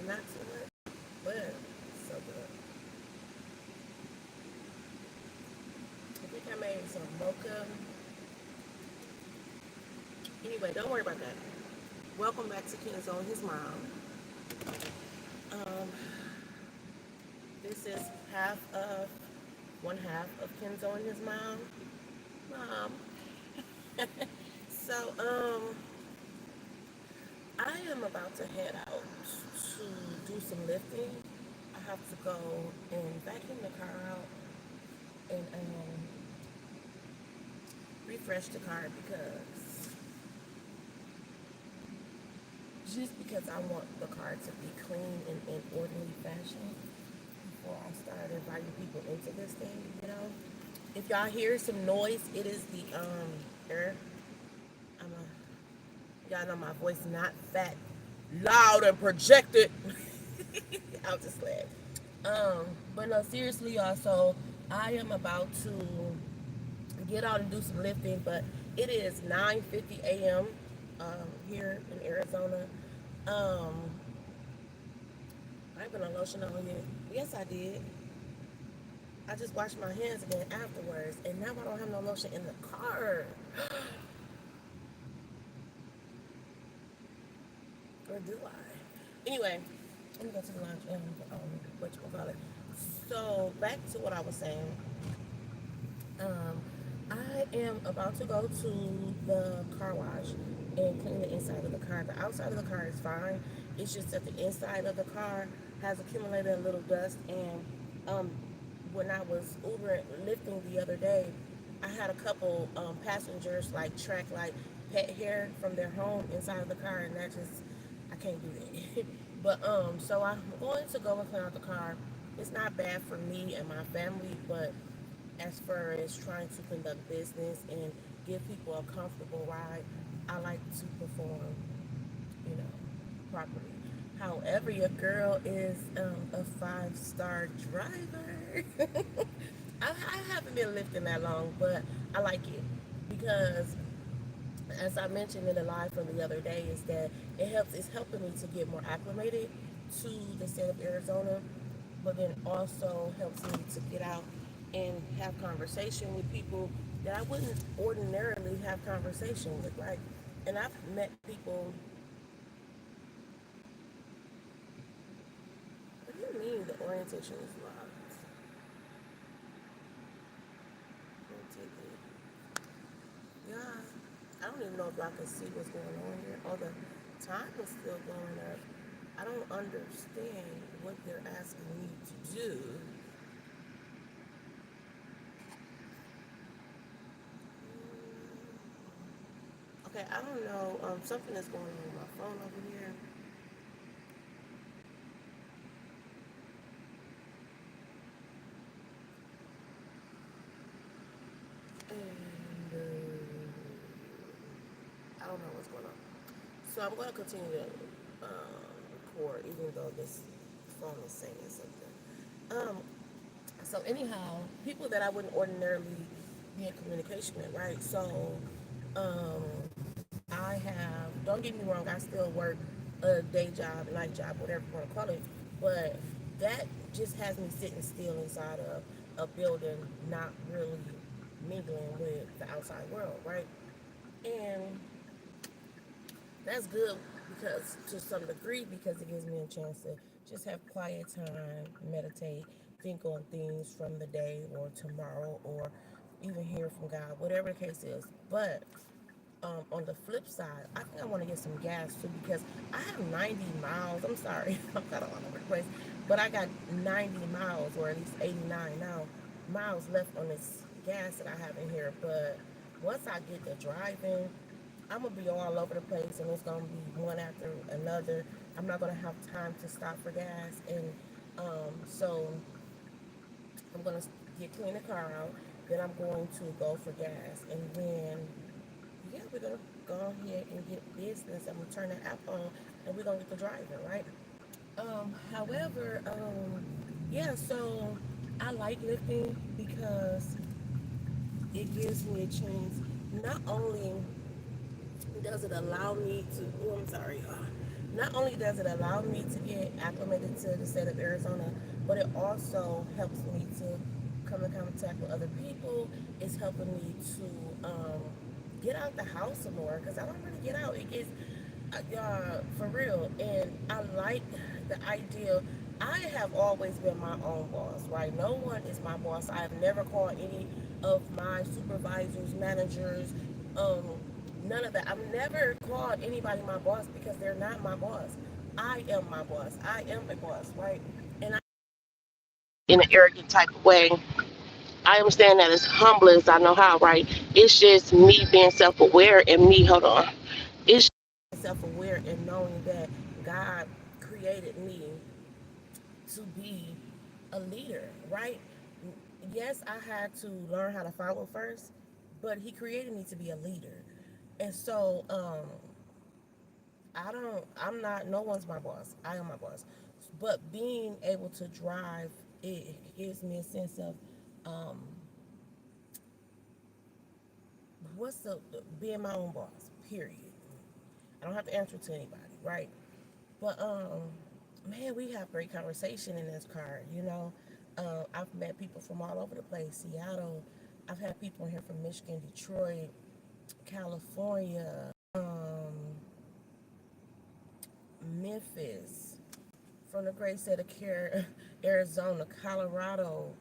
not too much, but so good. I think I made some mocha. Anyway, don't worry about that. Welcome back to Kenzoandhismom. Um, this is half of one half of Kenzo and his mom. Mom. So, I am about to head out to do some lifting. I have to go and vacuum the car out and refresh the car because I want the car to be clean and in orderly fashion before I start inviting people into this thing, you know. If y'all hear some noise, it is the air. I'm a Y'all know my voice not fat, loud and projected. I'll just laugh. But no, seriously, y'all. So I am about to get out and do some lifting, but it is 9:50 a.m. Here in Arizona. Um, I ain't been on lotion on yet. Yes, I did. I just washed my hands again afterwards, and now I don't have no lotion in the car. Or do I? Anyway, let me go to the lounge and what you call it. So back to what I was saying. Um, I am about to go to the car wash and clean the inside of the car. The outside of the car is fine. It's just that the inside of the car has accumulated a little dust. And when I was Uber lifting the other day, I had a couple passengers like track like pet hair from their home inside of the car, and that just I can't do that. But so I'm going to go and clean out the car. It's not bad for me and my family, but as far as trying to conduct business and give people a comfortable ride, I like to perform, you know, properly. However, your girl is a five-star driver. I haven't been lifting that long, but I like it because, as I mentioned in the live from the other day, is that it's helping me to get more acclimated to the state of Arizona, but then also helps me to get out and have conversation with people that I wouldn't ordinarily have conversation with, right? And I've met people. What do you mean the orientation is locked? Let me take it. Yeah, I don't even know if y'all can see what's going on here. Oh, the time is still going up. I don't understand what they're asking me to do. Okay, I don't know. Something is going on with my phone over here. And I don't know what's going on. So I'm going to continue to record, even though this phone is saying something. Um, so anyhow, people that I wouldn't ordinarily be in communication with, right? So um, I have. Don't get me wrong. I still work a day job, night job, whatever you want to call it. But that just has me sitting still inside of a building, not really mingling with the outside world, right? And that's good because to some degree because it gives me a chance to just have quiet time, meditate, think on things from the day or tomorrow or even hear from God, whatever the case is. But on the flip side, I think I want to get some gas too because I have 90 miles. I'm sorry, I'm kind of all over the place, but I got 90 miles or at least 89 now miles left on this gas that I have in here. But once I get to driving, I'm gonna be all over the place, and it's gonna be one after another. I'm not gonna have time to stop for gas, and so I'm gonna get clean the car out. Then I'm going to go for gas, and then yeah, we're gonna go ahead and get business. I'm gonna turn the app on, and we're gonna get the driving right. However, yeah. So I like lifting because it gives me a chance. Not only does it allow me to? Oh, I'm sorry. not only does it allow me to get acclimated to the state of Arizona, but it also helps me to come in contact with other people. It's helping me to get out the house some more because I don't really get out. It gets for real, and I like the idea. I have always been my own boss, right? No one is my boss. I have never called any of my supervisors, managers, um, none of that. I've never called anybody my boss because they're not my boss. I am my boss. I am a boss, right? And I, in an arrogant type of way. I understand that as humble as I know how, right? It's just me being self aware and me, hold on. It's self aware and knowing that God created me to be a leader, right? Yes, I had to learn how to follow first, but He created me to be a leader. And so, I'm not, no one's my boss. I am my boss. But being able to drive, it gives me a sense of, um, what's being my own boss, period. I don't have to answer to anybody, right? But man, we have great conversation in this car. I've met people from all over the place. Seattle. I've had people in here from Michigan, Detroit, California, Memphis, from the great state of Arizona, Colorado,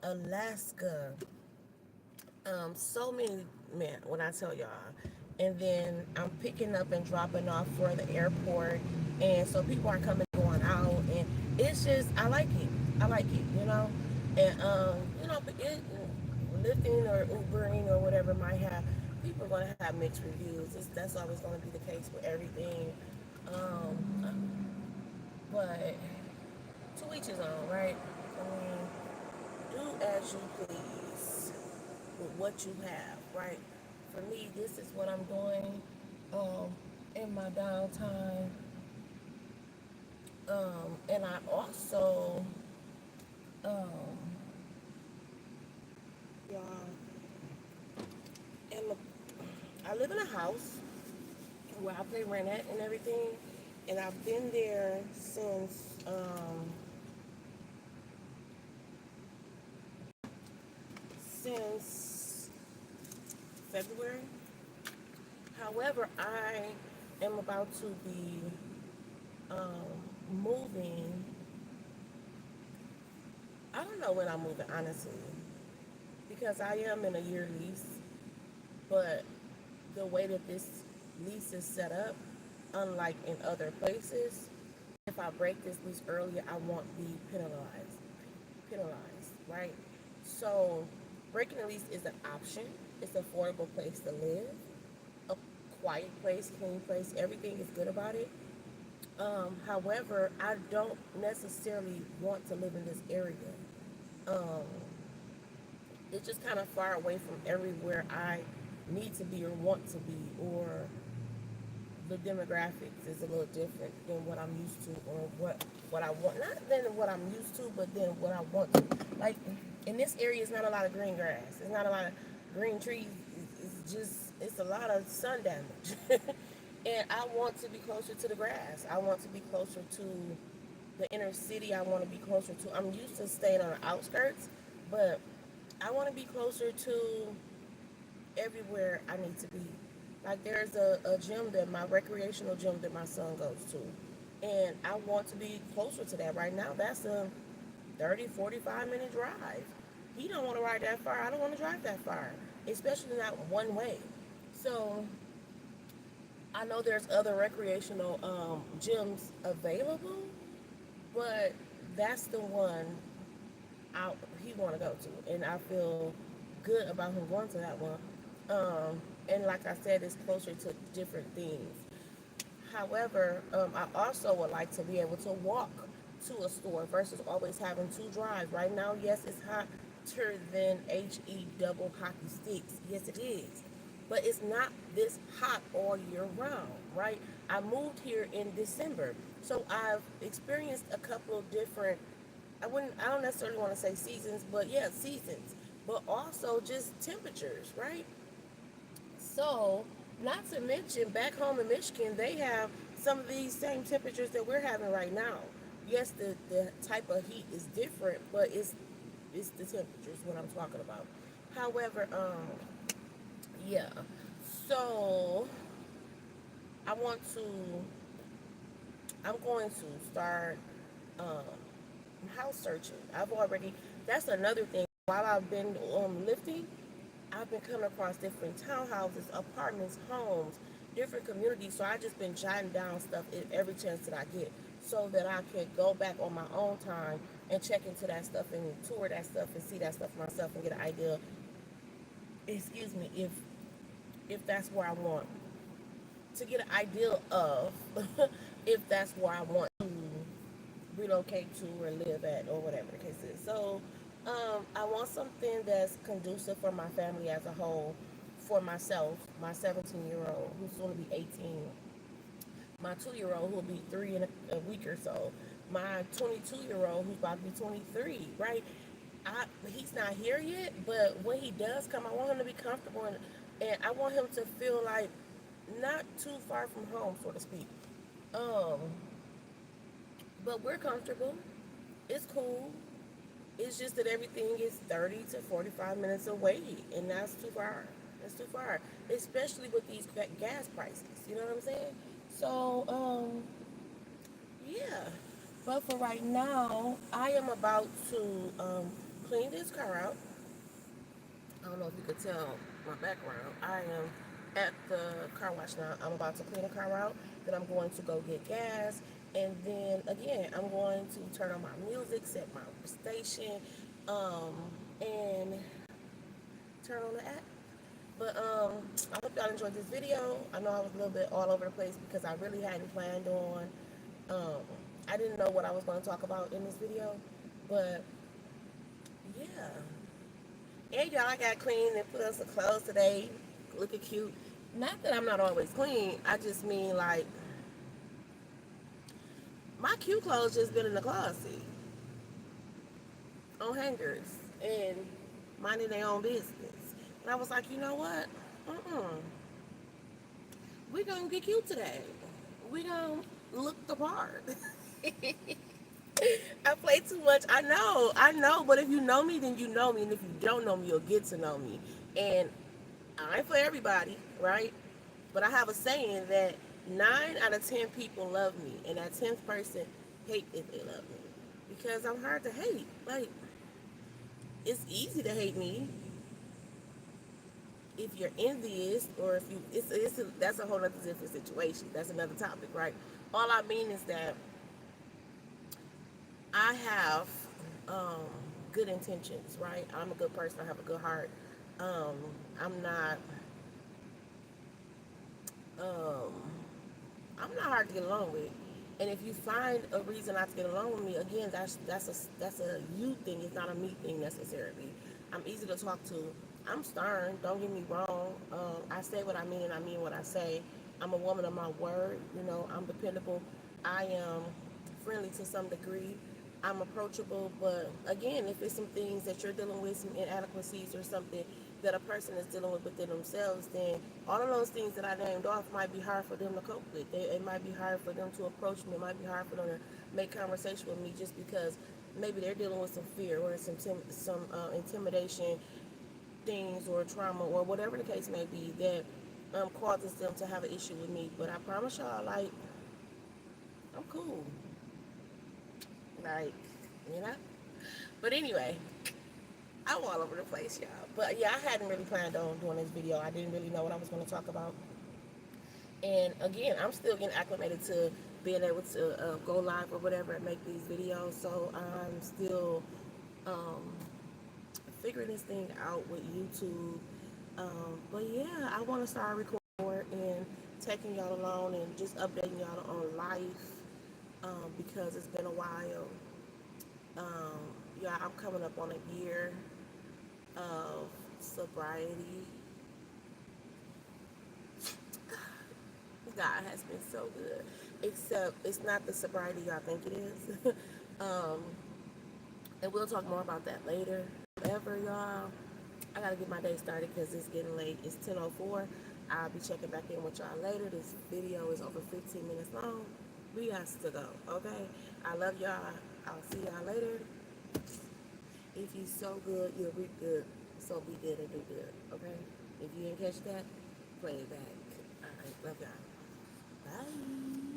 Alaska. So many, man, when I tell y'all. And then I'm picking up and dropping off for the airport. And so people are coming and going out. And it's just, I like it. I like it. And, lifting or Ubering or whatever might have, people are going to have mixed reviews. That's always going to be the case with everything. But to each his own, right? I mean, do as you please with what you have, right? For me, this is what I'm doing in my downtime. And I also, um, y'all, I live in a house where I pay rent at and everything, and I've been there since February. However, I am about to be moving. I don't know when I'm moving, honestly, because I am in a year lease, but the way that this lease is set up, unlike in other places, if I break this lease earlier, I won't be penalized. Penalized, right? So breaking the lease is an option. It's an affordable place to live, a quiet place, clean place. Everything is good about it. However, I don't necessarily want to live in this area. Um, it's just kind of far away from everywhere I need to be or want to be, or the demographics is a little different than what I'm used to, or what I want. Not than what I'm used to, but then what I want to. Like in this area, it's not a lot of green grass. It's not a lot of green trees. It's a lot of sun damage. And I want to be closer to the grass. I want to be closer to the inner city. I want to be closer to. I'm used to staying on the outskirts, but I want to be closer to everywhere I need to be. Like there's a gym, that my recreational gym that my son goes to. And I want to be closer to that. Right now, that's a 30, 45-minute drive. He don't want to ride that far. I don't want to drive that far, especially not one way. So I know there's other recreational gyms available, but that's the one I, he want to go to, and I feel good about him going to that one. And like I said, it's closer to different things. However, I also would like to be able to walk to a store versus always having to drive. Right now, yes, it's hotter than HE double hockey sticks. Yes, it is. But it's not this hot all year round, right? I moved here in December. So I've experienced a couple of different, I don't necessarily want to say seasons, but yeah, seasons. But also just temperatures, right? So, not to mention, back home in Michigan, they have some of these same temperatures that we're having right now. Yes, the type of heat is different, but it's the temperatures what I'm talking about. However, yeah. So I want to. I'm going to start um, house searching. I've already. That's another thing. While I've been lifting, I've been coming across different townhouses, apartments, homes, different communities. So I just been jotting down stuff every chance that I get, so that I can go back on my own time and check into that stuff and tour that stuff and see that stuff for myself and get an idea. Excuse me, if that's where I want to get an idea of if that's where I want to relocate to or live at or whatever the case is. So I want something that's conducive for my family as a whole, for myself, my 17-year-old who's soon to be 18, my 2-year-old who will be 3 in a week or so, my 22-year-old who's about to be 23, right? He's not here yet, but when he does come, I want him to be comfortable, and I want him to feel like not too far from home, so to speak. Um, but we're comfortable. It's cool. It's just that everything is 30 to 45 minutes away, and that's too far. That's too far, especially with these gas prices. You know what I'm saying? So, yeah. But for right now, I am about to clean this car out. I don't know if you could tell my background. I am at the car wash now. I'm about to clean the car out. Then I'm going to go get gas. And then again, I'm going to turn on my music, set my station, um, and turn on the app. But I hope y'all enjoyed this video. I know I was a little bit all over the place because I really hadn't planned on. Um, I didn't know what I was going to talk about in this video, but yeah. And y'all, I got clean and put on some clothes today, looking cute. Not that I'm not always clean. I just mean like my cute clothes just been in the closet on hangers and minding their own business. And I was like, you know what? We gonna get cute today. We gonna look the part. I play too much. I know. But if you know me, then you know me, and if you don't know me, you'll get to know me. And I ain't for everybody, right? But I have a saying that 9 out of 10 people love me, and that 10th person hate if they love me because I'm hard to hate. Like, it's easy to hate me if you're envious, or if you that's a whole other different situation. That's another topic, right? All I mean is that I have um, good intentions, right? I'm a good person. I have a good heart. Um, I'm not. Um, I'm not hard to get along with. And if you find a reason not to get along with me, again, that's a you thing. It's not a me thing necessarily. I'm easy to talk to. I'm stern. Don't get me wrong. I say what I mean, and I mean what I say. I'm a woman of my word. You know, I'm dependable. I am friendly to some degree. I'm approachable, but again, if it's some things that you're dealing with, some inadequacies or something that a person is dealing with within themselves, then all of those things that I named off might be hard for them to cope with. It might be hard for them to approach me. It might be hard for them to make conversation with me just because maybe they're dealing with some fear or some intimidation things or trauma or whatever the case may be that causes them to have an issue with me. But I promise y'all, like, I'm cool. Like, you know? But anyway, I'm all over the place, y'all. But yeah, I hadn't really planned on doing this video. I didn't really know what I was going to talk about. And again, I'm still getting acclimated to being able to go live or whatever and make these videos. So I'm still um, figuring this thing out with YouTube. But yeah, I want to start recording and taking y'all along and just updating y'all on life because it's been a while. Um, yeah, I'm coming up on a year of sobriety. God has been so good. Except it's not the sobriety y'all think it is. um, and we'll talk more about that later. However, y'all, I gotta get my day started because it's getting late. It's 10:04. I'll be checking back in with y'all later. This video is over 15 minutes long. We got to go, okay? I love y'all. I'll see y'all later. If you sow good, you'll reap good. So be good and do good, okay? If you didn't catch that, play it back. All right, love y'all. Bye.